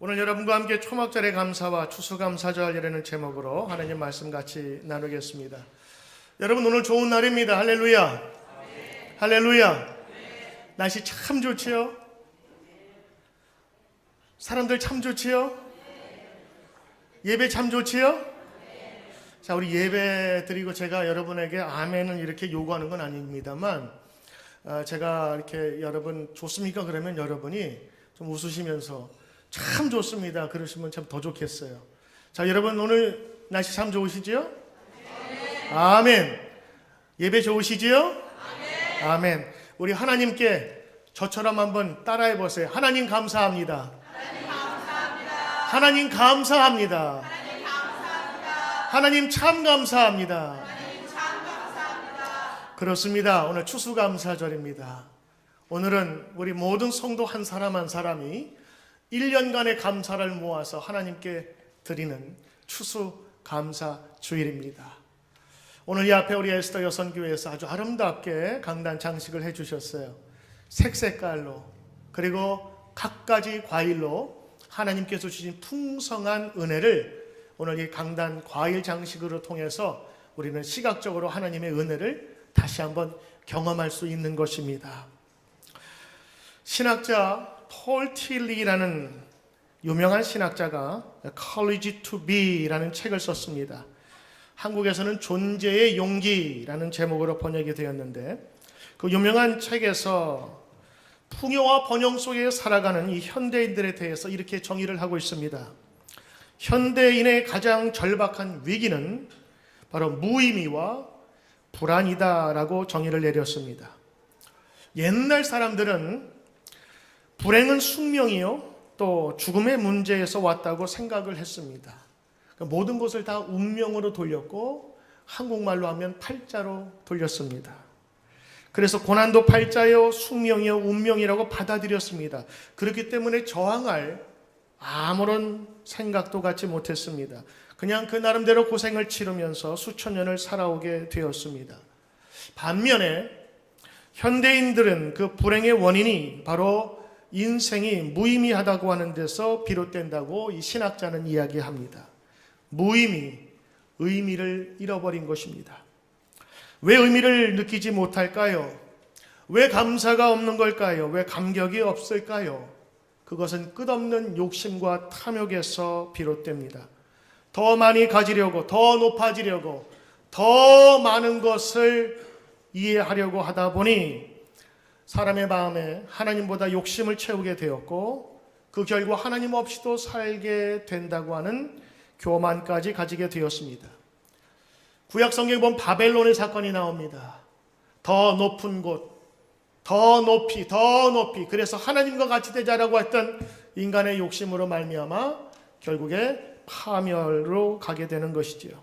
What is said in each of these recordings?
오늘 여러분과 함께 초막절의 감사와 추수감사절이라는 제목으로 하나님 말씀 같이 나누겠습니다. 여러분, 오늘 좋은 날입니다. 할렐루야. 할렐루야. 날씨 참 좋지요? 사람들 참 좋지요? 예배 참 좋지요? 자, 우리 예배 드리고 제가 여러분에게 아멘은 이렇게 요구하는 건 아닙니다만, 제가 이렇게 여러분 좋습니까? 그러면 여러분이 좀 웃으시면서 참 좋습니다 그러시면 참 더 좋겠어요. 자, 여러분 오늘 날씨 참 좋으시지요? 아멘. 예배 좋으시지요? 아멘. 아멘. 우리 하나님께 저처럼 한번 따라해 보세요. 하나님 감사합니다. 하나님 감사합니다. 하나님 감사합니다. 하나님 감사합니다. 하나님 참 감사합니다. 하나님 참 감사합니다. 그렇습니다. 오늘 추수감사절입니다. 오늘은 우리 모든 성도 한 사람 한 사람이 1년간의 감사를 모아서 하나님께 드리는 추수감사주일입니다. 오늘 이 앞에 우리 에스더 여선교회에서 아주 아름답게 강단 장식을 해주셨어요. 색색깔로, 그리고 갖가지 과일로 하나님께서 주신 풍성한 은혜를 오늘 이 강단 과일 장식으로 통해서 우리는 시각적으로 하나님의 은혜를 다시 한번 경험할 수 있는 것입니다. 신학자 폴 틸리라는 유명한 신학자가 Courage to Be라는 책을 썼습니다. 한국에서는 존재의 용기라는 제목으로 번역이 되었는데, 그 유명한 책에서 풍요와 번영 속에 살아가는 이 현대인들에 대해서 이렇게 정의를 하고 있습니다. 현대인의 가장 절박한 위기는 바로 무의미와 불안이다라고 정의를 내렸습니다. 옛날 사람들은 불행은 숙명이요 또 죽음의 문제에서 왔다고 생각을 했습니다. 그러니까 모든 것을 다 운명으로 돌렸고 한국말로 하면 팔자로 돌렸습니다. 그래서 고난도 팔자요 숙명이요 운명이라고 받아들였습니다. 그렇기 때문에 저항할 아무런 생각도 갖지 못했습니다. 그냥 그 나름대로 고생을 치르면서 수천 년을 살아오게 되었습니다. 반면에 현대인들은 그 불행의 원인이 바로 인생이 무의미하다고 하는 데서 비롯된다고 이 신학자는 이야기합니다. 무의미, 의미를 잃어버린 것입니다. 왜 의미를 느끼지 못할까요? 왜 감사가 없는 걸까요? 왜 감격이 없을까요? 그것은 끝없는 욕심과 탐욕에서 비롯됩니다. 더 많이 가지려고, 더 높아지려고, 더 많은 것을 이해하려고 하다 보니 사람의 마음에 하나님보다 욕심을 채우게 되었고, 그 결과 하나님 없이도 살게 된다고 하는 교만까지 가지게 되었습니다. 구약 성경에 보면 바벨론의 사건이 나옵니다. 더 높은 곳, 더 높이, 더 높이. 그래서 하나님과 같이 되자라고 했던 인간의 욕심으로 말미암아 결국에 파멸로 가게 되는 것이지요.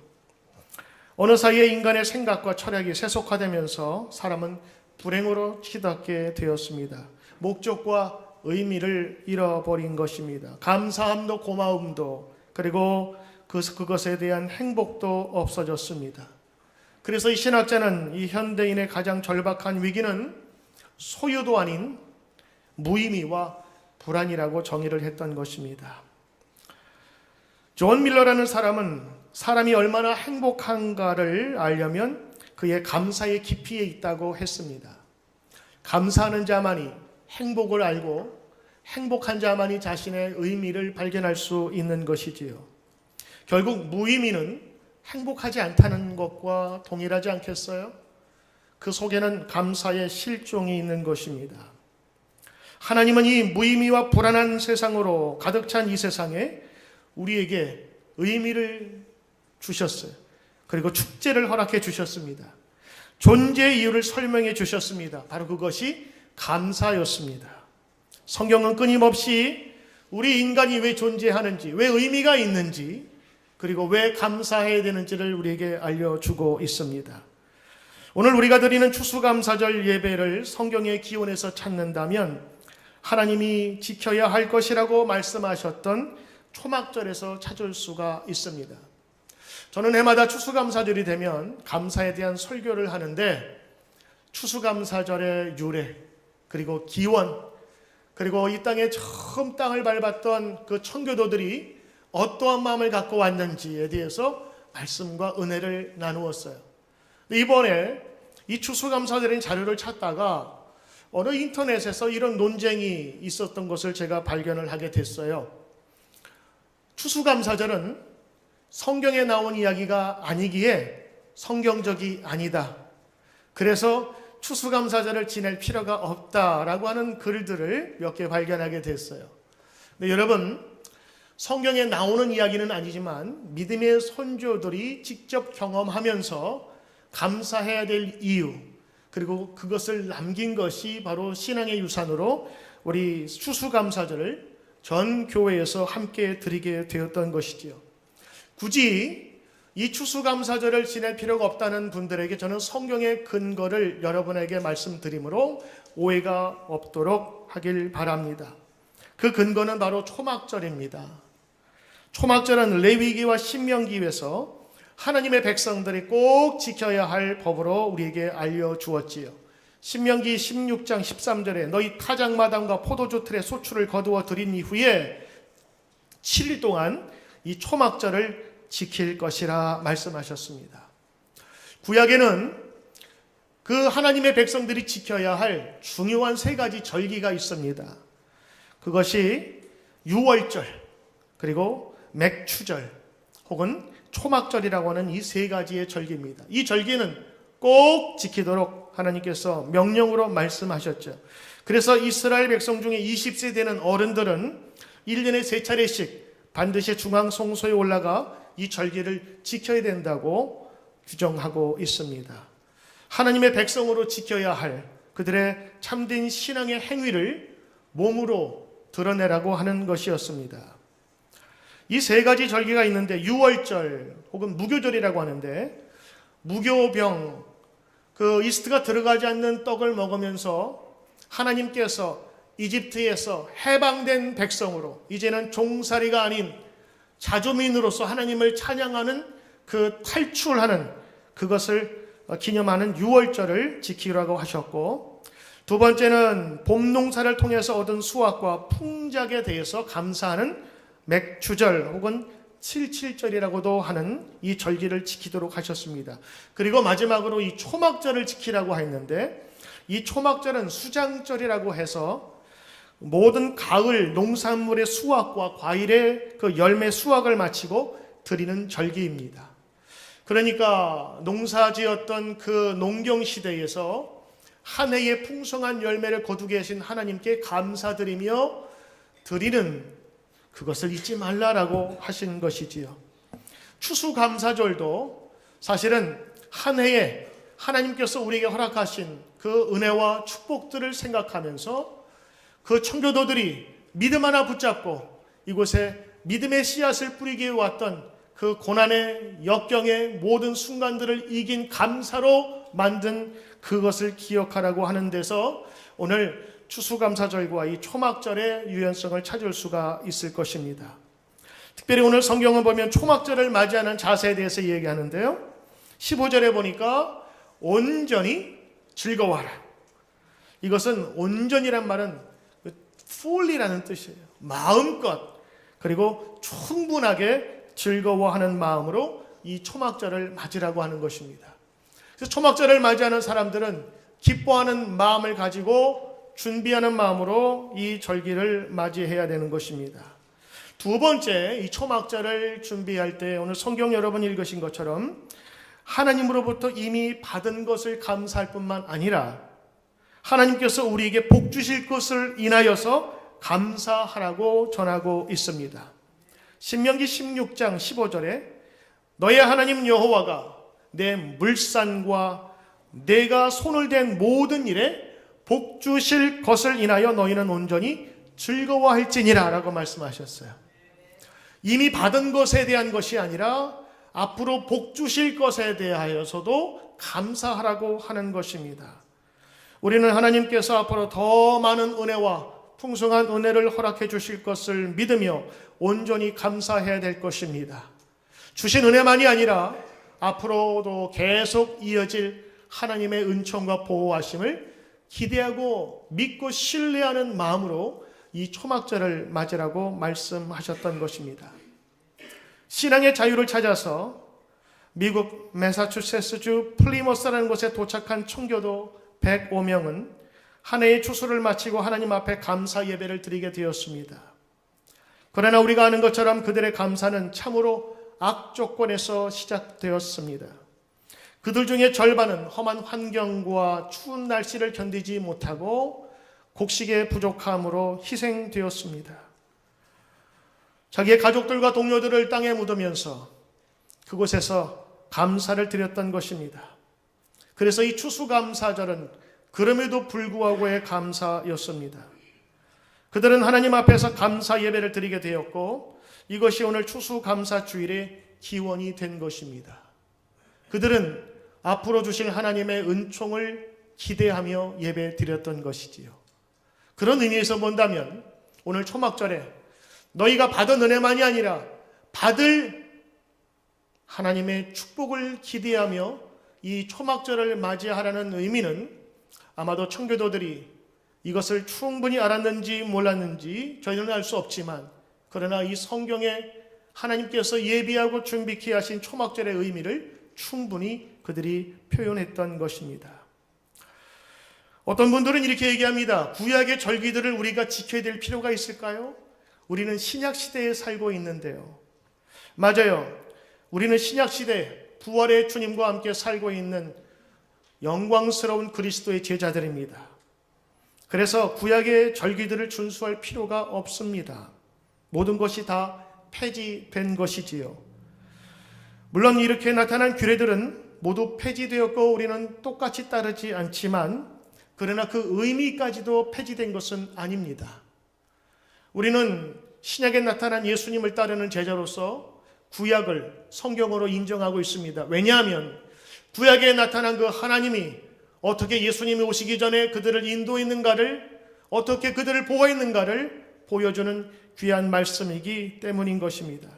어느 사이에 인간의 생각과 철학이 세속화되면서 사람은 불행으로 치닫게 되었습니다. 목적과 의미를 잃어버린 것입니다. 감사함도 고마움도, 그리고 그것에 대한 행복도 없어졌습니다. 그래서 이 신학자는 이 현대인의 가장 절박한 위기는 소유도 아닌 무의미와 불안이라고 정의를 했던 것입니다. 존 밀러라는 사람은 사람이 얼마나 행복한가를 알려면 그의 감사의 깊이에 있다고 했습니다. 감사하는 자만이 행복을 알고 행복한 자만이 자신의 의미를 발견할 수 있는 것이지요. 결국 무의미는 행복하지 않다는 것과 동일하지 않겠어요? 그 속에는 감사의 실종이 있는 것입니다. 하나님은 이 무의미와 불안한 세상으로 가득 찬 이 세상에 우리에게 의미를 주셨어요. 그리고 축제를 허락해 주셨습니다. 존재의 이유를 설명해 주셨습니다. 바로 그것이 감사였습니다. 성경은 끊임없이 우리 인간이 왜 존재하는지, 왜 의미가 있는지, 그리고 왜 감사해야 되는지를 우리에게 알려주고 있습니다. 오늘 우리가 드리는 추수감사절 예배를 성경의 기원에서 찾는다면 하나님이 지켜야 할 것이라고 말씀하셨던 초막절에서 찾을 수가 있습니다. 저는 해마다 추수감사절이 되면 감사에 대한 설교를 하는데 추수감사절의 유래, 그리고 기원, 그리고 이 땅에 처음 땅을 밟았던 그 청교도들이 어떠한 마음을 갖고 왔는지에 대해서 말씀과 은혜를 나누었어요. 이번에 이 추수감사절인 자료를 찾다가 어느 인터넷에서 이런 논쟁이 있었던 것을 제가 발견을 하게 됐어요. 추수감사절은 성경에 나온 이야기가 아니기에 성경적이 아니다. 그래서 추수감사절을 지낼 필요가 없다라고 하는 글들을 몇 개 발견하게 됐어요. 근데 여러분, 성경에 나오는 이야기는 아니지만 믿음의 선조들이 직접 경험하면서 감사해야 될 이유, 그리고 그것을 남긴 것이 바로 신앙의 유산으로 우리 추수감사절을 전 교회에서 함께 드리게 되었던 것이지요. 굳이 이 추수감사절을 지낼 필요가 없다는 분들에게 저는 성경의 근거를 여러분에게 말씀드리므로 오해가 없도록 하길 바랍니다. 그 근거는 바로 초막절입니다. 초막절은 레위기와 신명기에서 하나님의 백성들이 꼭 지켜야 할 법으로 우리에게 알려주었지요. 신명기 16장 13절에 너희 타작마당과 포도주 틀에 소출을 거두어 드린 이후에 7일 동안 이 초막절을 지킬 것이라 말씀하셨습니다. 구약에는 그 하나님의 백성들이 지켜야 할 중요한 세 가지 절기가 있습니다. 그것이 유월절, 그리고 맥추절, 혹은 초막절이라고 하는 이 세 가지의 절기입니다. 이 절기는 꼭 지키도록 하나님께서 명령으로 말씀하셨죠. 그래서 이스라엘 백성 중에 20세 되는 어른들은 1년에 3차례씩 반드시 중앙 성소에 올라가 이 절기를 지켜야 된다고 규정하고 있습니다. 하나님의 백성으로 지켜야 할 그들의 참된 신앙의 행위를 몸으로 드러내라고 하는 것이었습니다. 이 세 가지 절기가 있는데 유월절 혹은 무교절이라고 하는데, 무교병, 그 이스트가 들어가지 않는 떡을 먹으면서 하나님께서 이집트에서 해방된 백성으로 이제는 종살이가 아닌 자주민으로서 하나님을 찬양하는 그 탈출하는 그것을 기념하는 유월절을 지키라고 하셨고, 두 번째는 봄 농사를 통해서 얻은 수확과 풍작에 대해서 감사하는 맥추절 혹은 77절이라고도 하는 이 절기를 지키도록 하셨습니다. 그리고 마지막으로 이 초막절을 지키라고 했는데, 이 초막절은 수장절이라고 해서 모든 가을 농산물의 수확과 과일의 그 열매 수확을 마치고 드리는 절기입니다. 그러니까 농사지었던 그 농경시대에서 한 해의 풍성한 열매를 거두게 하신 하나님께 감사드리며 드리는, 그것을 잊지 말라라고 하신 것이지요. 추수감사절도 사실은 한 해에 하나님께서 우리에게 허락하신 그 은혜와 축복들을 생각하면서 그 청교도들이 믿음 하나 붙잡고 이곳에 믿음의 씨앗을 뿌리게 왔던 그 고난의 역경의 모든 순간들을 이긴 감사로 만든 그것을 기억하라고 하는 데서 오늘 추수감사절과 이 초막절의 유연성을 찾을 수가 있을 것입니다. 특별히 오늘 성경을 보면 초막절을 맞이하는 자세에 대해서 얘기하는데요. 15절에 보니까 온전히 즐거워하라. 이것은 온전이란 말은 fully라는 뜻이에요. 마음껏, 그리고 충분하게 즐거워하는 마음으로 이 초막절을 맞으라고 하는 것입니다. 그래서 초막절을 맞이하는 사람들은 기뻐하는 마음을 가지고 준비하는 마음으로 이 절기를 맞이해야 되는 것입니다. 두 번째, 이 초막절을 준비할 때 오늘 성경 여러분 읽으신 것처럼 하나님으로부터 이미 받은 것을 감사할 뿐만 아니라 하나님께서 우리에게 복 주실 것을 인하여서 감사하라고 전하고 있습니다. 신명기 16장 15절에 너의 하나님 여호와가 내 물산과 내가 손을 댄 모든 일에 복 주실 것을 인하여 너희는 온전히 즐거워할지니라 라고 말씀하셨어요. 이미 받은 것에 대한 것이 아니라 앞으로 복 주실 것에 대하여서도 감사하라고 하는 것입니다. 우리는 하나님께서 앞으로 더 많은 은혜와 풍성한 은혜를 허락해 주실 것을 믿으며 온전히 감사해야 될 것입니다. 주신 은혜만이 아니라 앞으로도 계속 이어질 하나님의 은총과 보호하심을 기대하고 믿고 신뢰하는 마음으로 이 초막절을 맞으라고 말씀하셨던 것입니다. 신앙의 자유를 찾아서 미국 매사추세츠주 플리머스라는 곳에 도착한 청교도 105명은 한 해의 추수를 마치고 하나님 앞에 감사 예배를 드리게 되었습니다. 그러나 우리가 아는 것처럼 그들의 감사는 참으로 악조건에서 시작되었습니다. 그들 중에 절반은 험한 환경과 추운 날씨를 견디지 못하고 곡식의 부족함으로 희생되었습니다. 자기의 가족들과 동료들을 땅에 묻으면서 그곳에서 감사를 드렸던 것입니다. 그래서 이 추수감사절은 그럼에도 불구하고의 감사였습니다. 그들은 하나님 앞에서 감사 예배를 드리게 되었고 이것이 오늘 추수감사주일의 기원이 된 것입니다. 그들은 앞으로 주실 하나님의 은총을 기대하며 예배 드렸던 것이지요. 그런 의미에서 본다면 오늘 초막절에 너희가 받은 은혜만이 아니라 받을 하나님의 축복을 기대하며 이 초막절을 맞이하라는 의미는 아마도 청교도들이 이것을 충분히 알았는지 몰랐는지 저희는 알 수 없지만 그러나 이 성경에 하나님께서 예비하고 준비케 하신 초막절의 의미를 충분히 그들이 표현했던 것입니다. 어떤 분들은 이렇게 얘기합니다. 구약의 절기들을 우리가 지켜야 될 필요가 있을까요? 우리는 신약시대에 살고 있는데요. 맞아요. 우리는 신약시대 부활의 주님과 함께 살고 있는 영광스러운 그리스도의 제자들입니다. 그래서 구약의 절기들을 준수할 필요가 없습니다. 모든 것이 다 폐지된 것이지요. 물론 이렇게 나타난 규례들은 모두 폐지되었고 우리는 똑같이 따르지 않지만 그러나 그 의미까지도 폐지된 것은 아닙니다. 우리는 신약에 나타난 예수님을 따르는 제자로서 구약을 성경으로 인정하고 있습니다. 왜냐하면 구약에 나타난 그 하나님이 어떻게 예수님이 오시기 전에 그들을 인도했는가를, 어떻게 그들을 보호했는가를 보여주는 귀한 말씀이기 때문인 것입니다.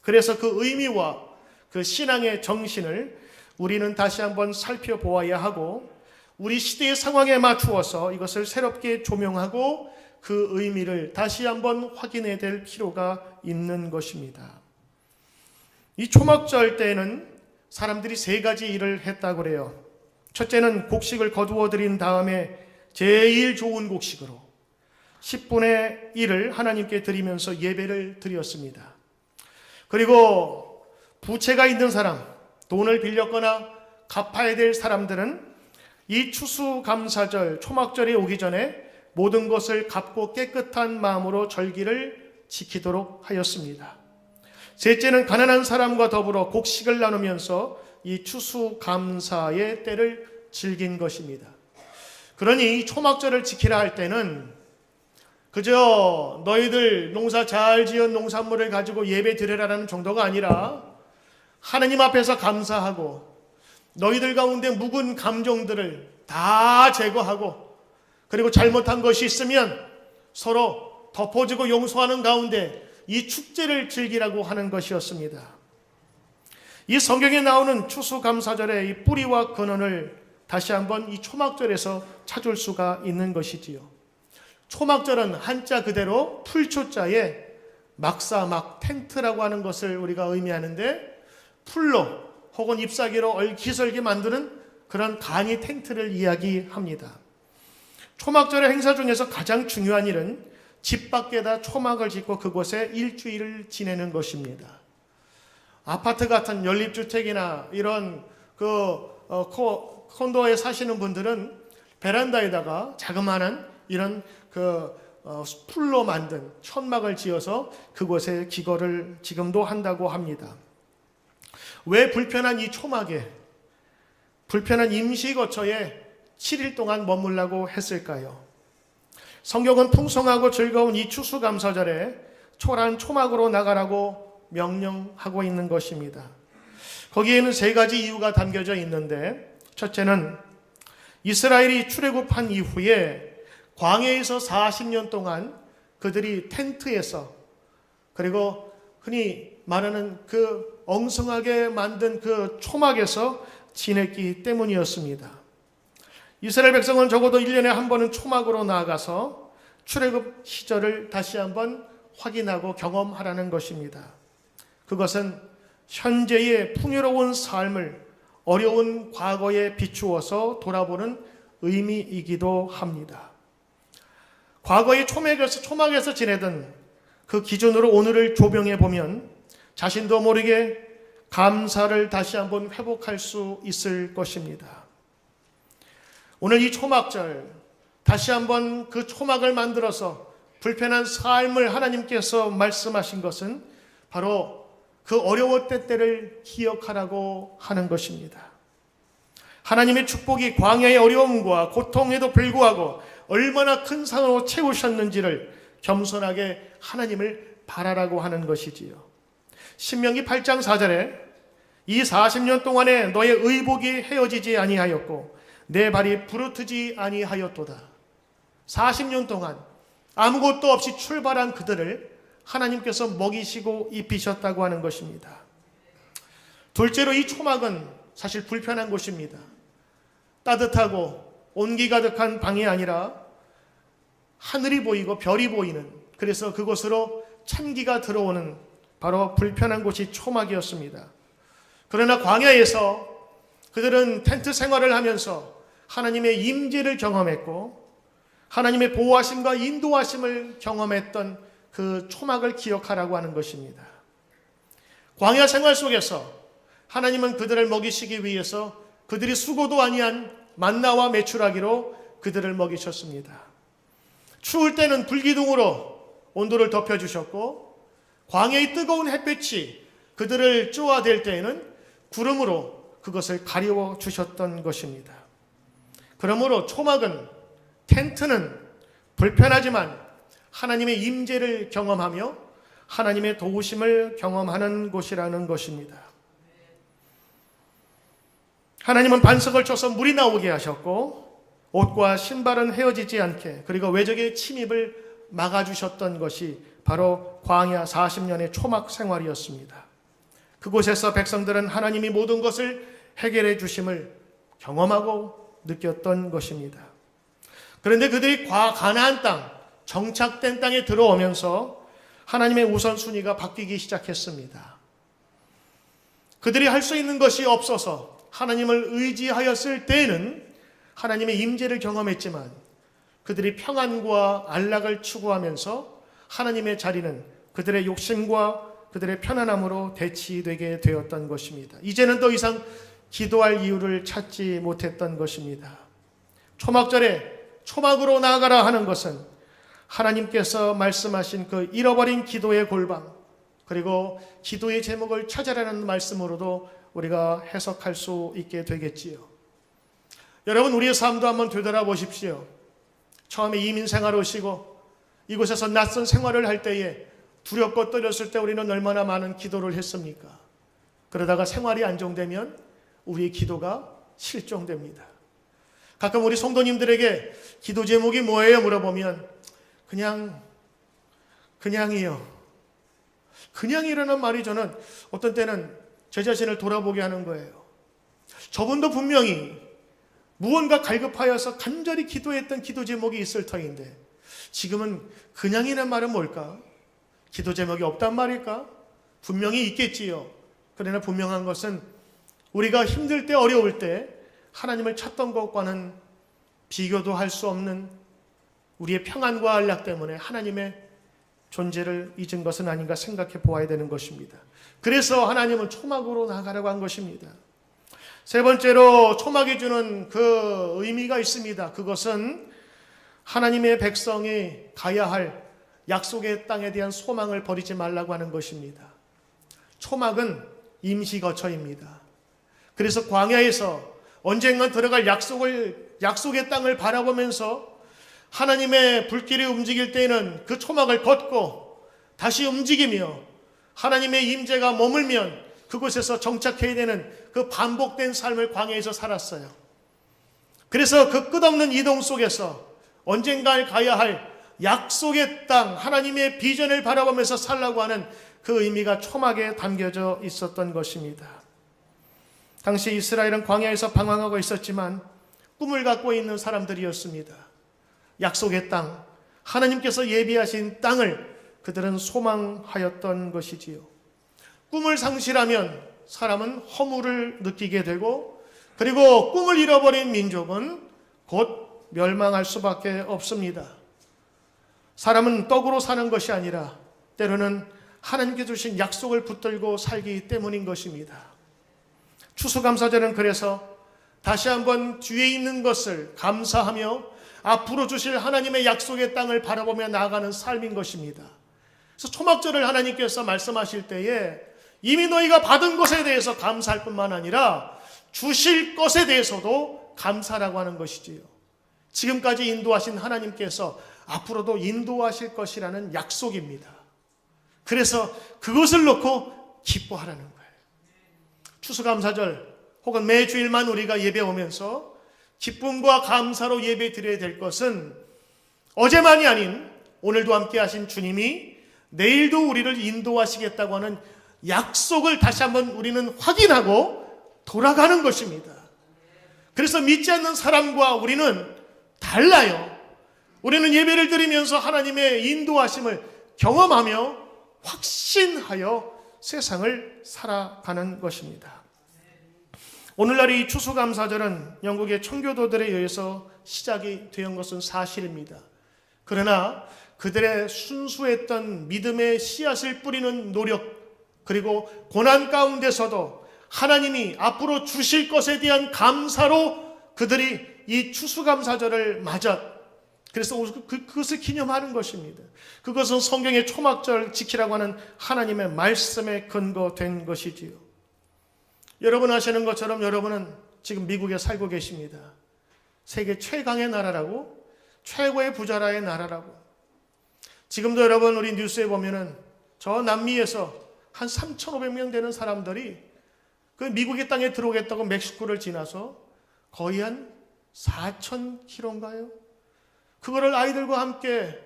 그래서 그 의미와 그 신앙의 정신을 우리는 다시 한번 살펴보아야 하고 우리 시대의 상황에 맞추어서 이것을 새롭게 조명하고 그 의미를 다시 한번 확인해야 될 필요가 있는 것입니다. 이 초막절 때에는 사람들이 세 가지 일을 했다고 그래요. 첫째는 곡식을 거두어 드린 다음에 제일 좋은 곡식으로 10분의 1을 하나님께 드리면서 예배를 드렸습니다. 그리고 부채가 있는 사람, 돈을 빌렸거나 갚아야 될 사람들은 이 추수감사절, 초막절이 오기 전에 모든 것을 갚고 깨끗한 마음으로 절기를 지키도록 하였습니다. 셋째는 가난한 사람과 더불어 곡식을 나누면서 이 추수감사의 때를 즐긴 것입니다. 그러니 이 초막절을 지키라 할 때는 그저 너희들 농사 잘 지은 농산물을 가지고 예배 드리라는 정도가 아니라 하나님 앞에서 감사하고 너희들 가운데 묵은 감정들을 다 제거하고 그리고 잘못한 것이 있으면 서로 덮어주고 용서하는 가운데 이 축제를 즐기라고 하는 것이었습니다. 이 성경에 나오는 추수감사절의 이 뿌리와 근원을 다시 한번 이 초막절에서 찾을 수가 있는 것이지요. 초막절은 한자 그대로 풀초자에 막사막 텐트라고 하는 것을 우리가 의미하는데 풀로 혹은 잎사귀로 얼기설기 만드는 그런 간이 텐트를 이야기합니다. 초막절의 행사 중에서 가장 중요한 일은 집 밖에다 초막을 짓고 그곳에 일주일을 지내는 것입니다. 아파트 같은 연립주택이나 이런 콘도에 사시는 분들은 베란다에다가 자그마한 이런 풀로 만든 천막을 지어서 그곳에 기거를 지금도 한다고 합니다. 왜 불편한 이 초막에, 불편한 임시거처에 7일 동안 머물라고 했을까요? 성경은 풍성하고 즐거운 이 추수감사절에 초라한 초막으로 나가라고 명령하고 있는 것입니다. 거기에는 세 가지 이유가 담겨져 있는데 첫째는 이스라엘이 출애굽한 이후에 광야에서 40년 동안 그들이 텐트에서 그리고 흔히 말하는 그 엉성하게 만든 그 초막에서 지냈기 때문이었습니다. 이스라엘 백성은 적어도 1년에 한 번은 초막으로 나아가서 출애굽 시절을 다시 한번 확인하고 경험하라는 것입니다. 그것은 현재의 풍요로운 삶을 어려운 과거에 비추어서 돌아보는 의미이기도 합니다. 과거의 초막에서 지내던 그 기준으로 오늘을 조명해 보면 자신도 모르게 감사를 다시 한번 회복할 수 있을 것입니다. 오늘 이 초막절 다시 한번 그 초막을 만들어서 불편한 삶을 하나님께서 말씀하신 것은 바로 그 어려웠던 때를 기억하라고 하는 것입니다. 하나님의 축복이 광야의 어려움과 고통에도 불구하고 얼마나 큰 상으로 채우셨는지를 겸손하게 하나님을 바라라고 하는 것이지요. 신명기 8장 4절에 이 40년 동안에 너의 의복이 헤어지지 아니하였고 내 발이 부르트지 아니하였도다. 40년 동안 아무것도 없이 출발한 그들을 하나님께서 먹이시고 입히셨다고 하는 것입니다. 둘째로 이 초막은 사실 불편한 곳입니다. 따뜻하고 온기 가득한 방이 아니라 하늘이 보이고 별이 보이는, 그래서 그곳으로 찬기가 들어오는 바로 불편한 곳이 초막이었습니다. 그러나 광야에서 그들은 텐트 생활을 하면서 하나님의 임재를 경험했고 하나님의 보호하심과 인도하심을 경험했던 그 초막을 기억하라고 하는 것입니다. 광야 생활 속에서 하나님은 그들을 먹이시기 위해서 그들이 수고도 아니한 만나와 메추라기로 그들을 먹이셨습니다. 추울 때는 불기둥으로 온도를 덮여주셨고 광야의 뜨거운 햇빛이 그들을 쪼아댈 때에는 구름으로 그것을 가리워 주셨던 것입니다. 그러므로 초막은, 텐트는 불편하지만 하나님의 임재를 경험하며 하나님의 도우심을 경험하는 곳이라는 것입니다. 하나님은 반석을 쳐서 물이 나오게 하셨고 옷과 신발은 헤어지지 않게, 그리고 외적의 침입을 막아주셨던 것이 바로 광야 40년의 초막 생활이었습니다. 그곳에서 백성들은 하나님이 모든 것을 해결해 주심을 경험하고 느꼈던 것입니다. 그런데 그들이 가나안 땅, 정착된 땅에 들어오면서 하나님의 우선순위가 바뀌기 시작했습니다. 그들이 할 수 있는 것이 없어서 하나님을 의지하였을 때에는 하나님의 임재를 경험했지만 그들이 평안과 안락을 추구하면서 하나님의 자리는 그들의 욕심과 그들의 편안함으로 대치되게 되었던 것입니다. 이제는 더 이상 기도할 이유를 찾지 못했던 것입니다. 초막절에 초막으로 나아가라 하는 것은 하나님께서 말씀하신 그 잃어버린 기도의 골방, 그리고 기도의 제목을 찾아라는 말씀으로도 우리가 해석할 수 있게 되겠지요. 여러분, 우리의 삶도 한번 되돌아보십시오. 처음에 이민 생활 오시고 이곳에서 낯선 생활을 할 때에 두렵고 떨렸을 때 우리는 얼마나 많은 기도를 했습니까? 그러다가 생활이 안정되면 우리의 기도가 실종됩니다. 가끔 우리 성도님들에게 기도 제목이 뭐예요? 물어보면 그냥이요. 그냥이라는 말이 저는 어떤 때는 제 자신을 돌아보게 하는 거예요. 저분도 분명히 무언가 갈급하여서 간절히 기도했던 기도 제목이 있을 터인데 지금은 그냥이라는 말은 뭘까? 기도 제목이 없단 말일까? 분명히 있겠지요. 그러나 분명한 것은 우리가 힘들 때, 어려울 때 하나님을 찾던 것과는 비교도 할 수 없는 우리의 평안과 안락 때문에 하나님의 존재를 잊은 것은 아닌가 생각해 보아야 되는 것입니다. 그래서 하나님은 초막으로 나가라고 한 것입니다. 세 번째로 초막이 주는 그 의미가 있습니다. 그것은 하나님의 백성이 가야 할 약속의 땅에 대한 소망을 버리지 말라고 하는 것입니다. 초막은 임시거처입니다. 그래서 광야에서 언젠가 들어갈 약속의 땅을 바라보면서 하나님의 불길이 움직일 때에는 그 초막을 걷고 다시 움직이며 하나님의 임재가 머물면 그곳에서 정착해야 되는 그 반복된 삶을 광야에서 살았어요. 그래서 그 끝없는 이동 속에서 언젠가 가야 할 약속의 땅, 하나님의 비전을 바라보면서 살라고 하는 그 의미가 초막에 담겨져 있었던 것입니다. 당시 이스라엘은 광야에서 방황하고 있었지만 꿈을 갖고 있는 사람들이었습니다. 약속의 땅, 하나님께서 예비하신 땅을 그들은 소망하였던 것이지요. 꿈을 상실하면 사람은 허물을 느끼게 되고, 그리고 꿈을 잃어버린 민족은 곧 멸망할 수밖에 없습니다. 사람은 떡으로 사는 것이 아니라 때로는 하나님께 주신 약속을 붙들고 살기 때문인 것입니다. 추수감사절은 그래서 다시 한번 뒤에 있는 것을 감사하며 앞으로 주실 하나님의 약속의 땅을 바라보며 나아가는 삶인 것입니다. 그래서 초막절을 하나님께서 말씀하실 때에 이미 너희가 받은 것에 대해서 감사할 뿐만 아니라 주실 것에 대해서도 감사라고 하는 것이지요. 지금까지 인도하신 하나님께서 앞으로도 인도하실 것이라는 약속입니다. 그래서 그것을 놓고 기뻐하라는 거예요. 추수감사절 혹은 매주일만 우리가 예배 오면서 기쁨과 감사로 예배 드려야 될 것은 어제만이 아닌 오늘도 함께 하신 주님이 내일도 우리를 인도하시겠다고 하는 약속을 다시 한번 우리는 확인하고 돌아가는 것입니다. 그래서 믿지 않는 사람과 우리는 달라요. 우리는 예배를 드리면서 하나님의 인도하심을 경험하며 확신하여 세상을 살아가는 것입니다. 오늘날 이 추수감사절은 영국의 청교도들에 의해서 시작이 된 것은 사실입니다. 그러나 그들의 순수했던 믿음의 씨앗을 뿌리는 노력, 그리고 고난 가운데서도 하나님이 앞으로 주실 것에 대한 감사로 그들이 이 추수감사절을 맞아, 그래서 그것을 기념하는 것입니다. 그것은 성경의 초막절 지키라고 하는 하나님의 말씀에 근거된 것이지요. 여러분 아시는 것처럼 여러분은 지금 미국에 살고 계십니다. 세계 최강의 나라라고, 최고의 부자라의 나라라고. 지금도 여러분 우리 뉴스에 보면은 저 남미에서 한 3,500명 되는 사람들이 그 미국의 땅에 들어오겠다고 멕시코를 지나서 거의 한 4,000km인가요? 그거를 아이들과 함께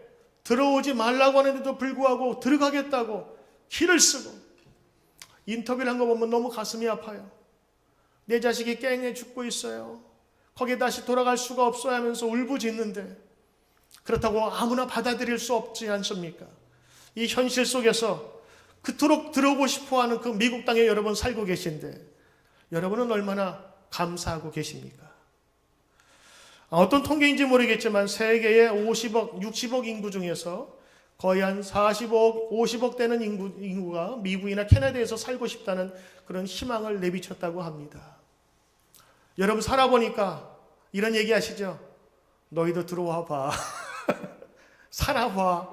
들어오지 말라고 하는데도 불구하고 들어가겠다고 길을 쓰고, 인터뷰를 한 거 보면 너무 가슴이 아파요. 내 자식이 깽에 죽고 있어요. 거기에 다시 돌아갈 수가 없어야 하면서 울부짖는데 그렇다고 아무나 받아들일 수 없지 않습니까? 이 현실 속에서 그토록 들어오고 싶어하는 그 미국 땅에 여러분 살고 계신데 여러분은 얼마나 감사하고 계십니까? 어떤 통계인지 모르겠지만 세계의 50억, 60억 인구 중에서 거의 한 40억, 50억 되는 인구가 미국이나 캐나다에서 살고 싶다는 그런 희망을 내비쳤다고 합니다. 여러분 살아보니까 이런 얘기 하시죠? 너희도 들어와 봐. 살아봐.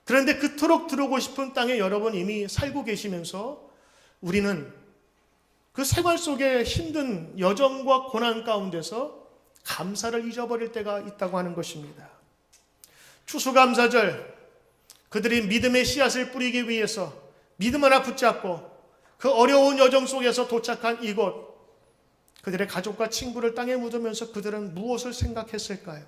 그런데 그토록 들어오고 싶은 땅에 여러분 이미 살고 계시면서 우리는 그 생활 속에 힘든 여정과 고난 가운데서 감사를 잊어버릴 때가 있다고 하는 것입니다. 추수감사절, 그들이 믿음의 씨앗을 뿌리기 위해서 믿음 하나 붙잡고 그 어려운 여정 속에서 도착한 이곳, 그들의 가족과 친구를 땅에 묻으면서 그들은 무엇을 생각했을까요?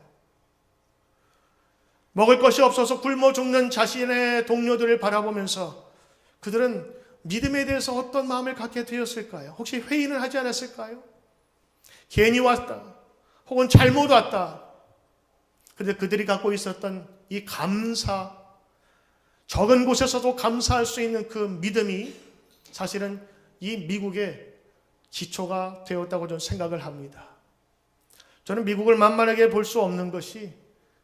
먹을 것이 없어서 굶어 죽는 자신의 동료들을 바라보면서 그들은 믿음에 대해서 어떤 마음을 갖게 되었을까요? 혹시 회의는 하지 않았을까요? 괜히 왔다, 혹은 잘못 왔다. 그런데 그들이 갖고 있었던 이 감사, 적은 곳에서도 감사할 수 있는 그 믿음이 사실은 이 미국의 기초가 되었다고 저는 생각을 합니다. 저는 미국을 만만하게 볼 수 없는 것이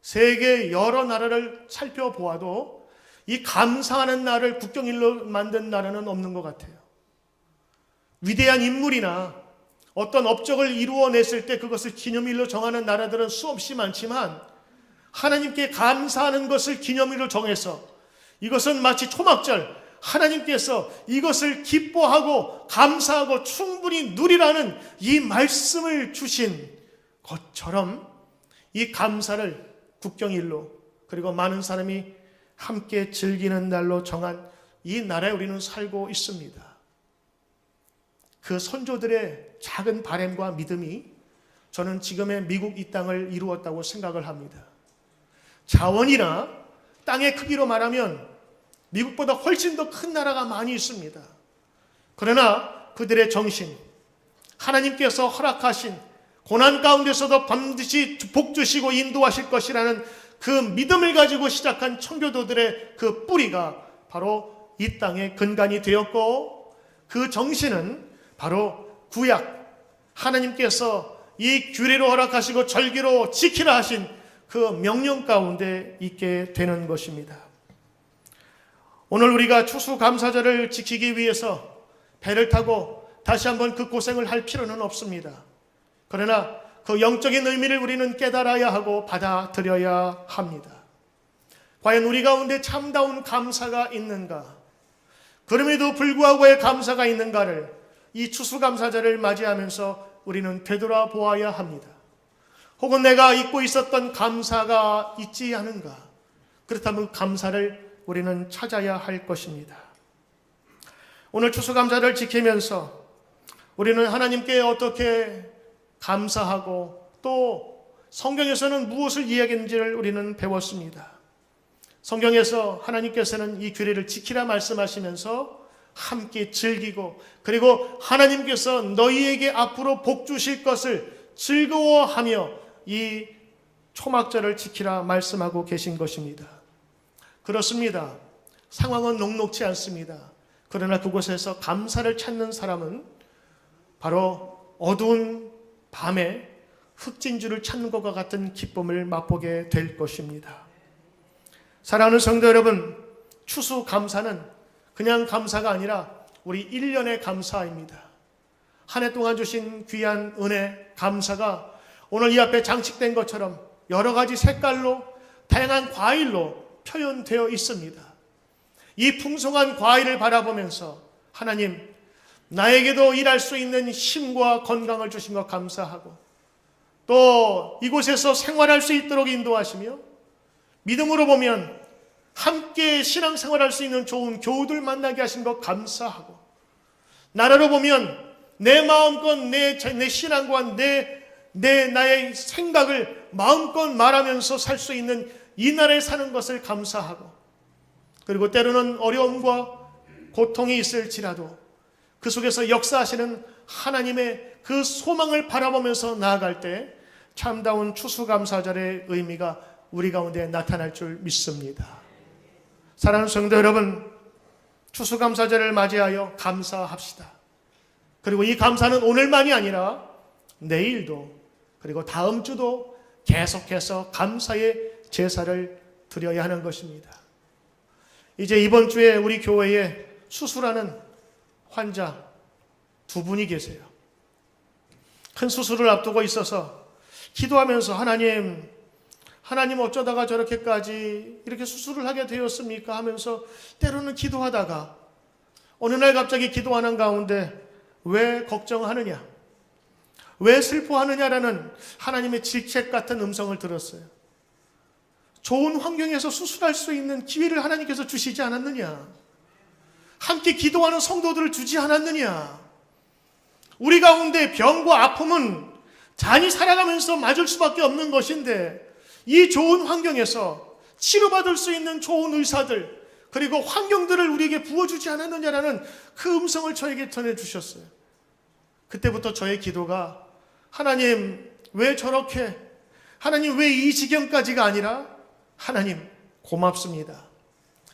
세계 여러 나라를 살펴보아도 이 감사하는 날을 국경일로 만든 나라는 없는 것 같아요. 위대한 인물이나 어떤 업적을 이루어냈을 때 그것을 기념일로 정하는 나라들은 수없이 많지만 하나님께 감사하는 것을 기념일로 정해서 이것은 마치 초막절, 하나님께서 이것을 기뻐하고 감사하고 충분히 누리라는 이 말씀을 주신 것처럼 이 감사를 국경일로, 그리고 많은 사람이 함께 즐기는 날로 정한 이 나라에 우리는 살고 있습니다. 그 선조들의 작은 바램과 믿음이 저는 지금의 미국 이 땅을 이루었다고 생각을 합니다. 자원이나 땅의 크기로 말하면 미국보다 훨씬 더 큰 나라가 많이 있습니다. 그러나 그들의 정신, 하나님께서 허락하신 고난 가운데서도 반드시 복 주시고 인도하실 것이라는 그 믿음을 가지고 시작한 청교도들의 그 뿌리가 바로 이 땅의 근간이 되었고, 그 정신은 바로 구약 하나님께서 이 규례로 허락하시고 절기로 지키라 하신 그 명령 가운데 있게 되는 것입니다. 오늘 우리가 추수감사절을 지키기 위해서 배를 타고 다시 한번 그 고생을 할 필요는 없습니다. 그러나 그 영적인 의미를 우리는 깨달아야 하고 받아들여야 합니다. 과연 우리 가운데 참다운 감사가 있는가? 그럼에도 불구하고의 감사가 있는가를 이 추수감사절을 맞이하면서 우리는 되돌아보아야 합니다. 혹은 내가 잊고 있었던 감사가 있지 않은가? 그렇다면 감사를 우리는 찾아야 할 것입니다. 오늘 추수감사를 지키면서 우리는 하나님께 어떻게 감사하고 또 성경에서는 무엇을 이야기했는지를 우리는 배웠습니다. 성경에서 하나님께서는 이 규례를 지키라 말씀하시면서 함께 즐기고, 그리고 하나님께서 너희에게 앞으로 복 주실 것을 즐거워하며 이 초막절을 지키라 말씀하고 계신 것입니다. 그렇습니다. 상황은 녹록지 않습니다. 그러나 그곳에서 감사를 찾는 사람은 바로 어두운 밤에 흑진주를 찾는 것과 같은 기쁨을 맛보게 될 것입니다. 사랑하는 성도 여러분, 추수감사는 그냥 감사가 아니라 우리 1년의 감사입니다. 한 해 동안 주신 귀한 은혜, 감사가 오늘 이 앞에 장식된 것처럼 여러 가지 색깔로, 다양한 과일로 표현되어 있습니다. 이 풍성한 과일을 바라보면서 하나님, 나에게도 일할 수 있는 힘과 건강을 주신 것 감사하고, 또 이곳에서 생활할 수 있도록 인도하시며, 믿음으로 보면 함께 신앙생활할 수 있는 좋은 교우들 만나게 하신 것 감사하고, 나라로 보면 내 마음껏 내 신앙과 나의 생각을 마음껏 말하면서 살 수 있는 이 나라에 사는 것을 감사하고, 그리고 때로는 어려움과 고통이 있을지라도 그 속에서 역사하시는 하나님의 그 소망을 바라보면서 나아갈 때 참다운 추수감사절의 의미가 우리 가운데 나타날 줄 믿습니다. 사랑하는 성도 여러분, 추수감사절을 맞이하여 감사합시다. 그리고 이 감사는 오늘만이 아니라 내일도, 그리고 다음 주도 계속해서 감사의 제사를 드려야 하는 것입니다. 이제 이번 주에 우리 교회에 수술하는 환자 2분이 계세요. 큰 수술을 앞두고 있어서 기도하면서 하나님 어쩌다가 저렇게까지 이렇게 수술을 하게 되었습니까? 하면서 때로는 기도하다가 어느 날 갑자기 기도하는 가운데 왜 걱정하느냐? 왜 슬퍼하느냐라는 하나님의 질책 같은 음성을 들었어요. 좋은 환경에서 수술할 수 있는 기회를 하나님께서 주시지 않았느냐? 함께 기도하는 성도들을 주지 않았느냐? 우리 가운데 병과 아픔은 잔이 살아가면서 맞을 수밖에 없는 것인데, 이 좋은 환경에서 치료받을 수 있는 좋은 의사들, 그리고 환경들을 우리에게 부어주지 않았느냐라는 그 음성을 저에게 전해주셨어요. 그때부터 저의 기도가 하나님 왜 저렇게, 하나님 왜 이 지경까지가 아니라 하나님 고맙습니다.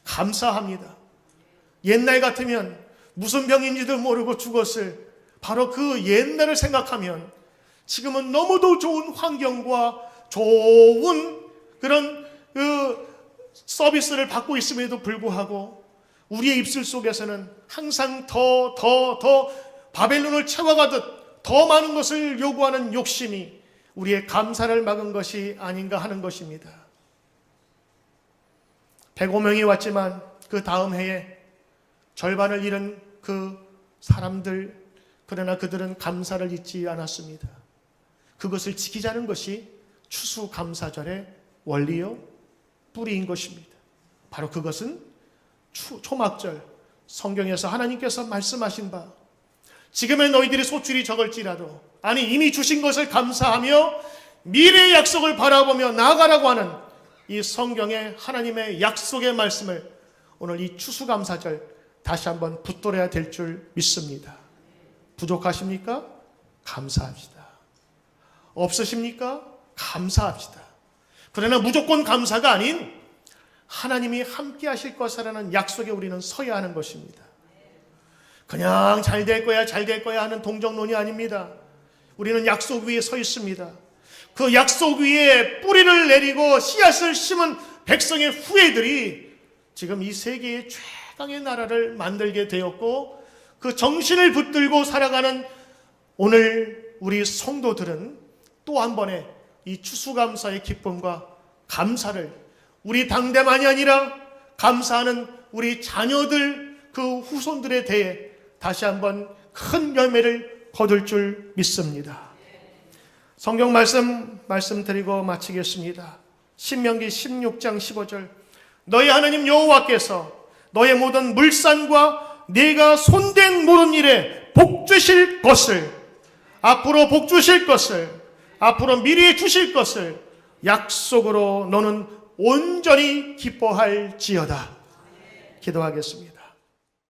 감사합니다. 옛날 같으면 무슨 병인지도 모르고 죽었을 바로 그 옛날을 생각하면 지금은 너무도 좋은 환경과 좋은 그런 서비스를 받고 있음에도 불구하고 우리의 입술 속에서는 항상 더 바벨론을 채워가듯 더 많은 것을 요구하는 욕심이 우리의 감사를 막은 것이 아닌가 하는 것입니다. 105명이 왔지만 그 다음 해에 절반을 잃은 그 사람들, 그러나 그들은 감사를 잊지 않았습니다. 그것을 지키자는 것이 추수감사절의 원리요 뿌리인 것입니다. 바로 그것은 초막절, 성경에서 하나님께서 말씀하신 바, 지금의 너희들이 소출이 적을지라도, 아니 이미 주신 것을 감사하며 미래의 약속을 바라보며 나아가라고 하는 이 성경의 하나님의 약속의 말씀을 오늘 이 추수감사절 다시 한번 붙들어야 될 줄 믿습니다. 부족하십니까? 감사합시다. 없으십니까? 감사합시다. 그러나 무조건 감사가 아닌 하나님이 함께 하실 것이라는 약속에 우리는 서야 하는 것입니다. 그냥 잘 될 거야 잘 될 거야 하는 동정론이 아닙니다. 우리는 약속 위에 서 있습니다. 그 약속 위에 뿌리를 내리고 씨앗을 심은 백성의 후예들이 지금 이 세계의 최강의 나라를 만들게 되었고, 그 정신을 붙들고 살아가는 오늘 우리 성도들은 또 한 번의 이 추수감사의 기쁨과 감사를 우리 당대만이 아니라 감사하는 우리 자녀들, 그 후손들에 대해 다시 한번 큰 열매를 거둘 줄 믿습니다. 성경 말씀드리고 마치겠습니다. 신명기 16장 15절, 너희 하나님 여호와께서 너의 모든 물산과 네가 손댄 모든 일에 복 주실 것을, 앞으로 복 주실 것을, 앞으로 미리 주실 것을 약속으로 너는 온전히 기뻐할지어다. 기도하겠습니다.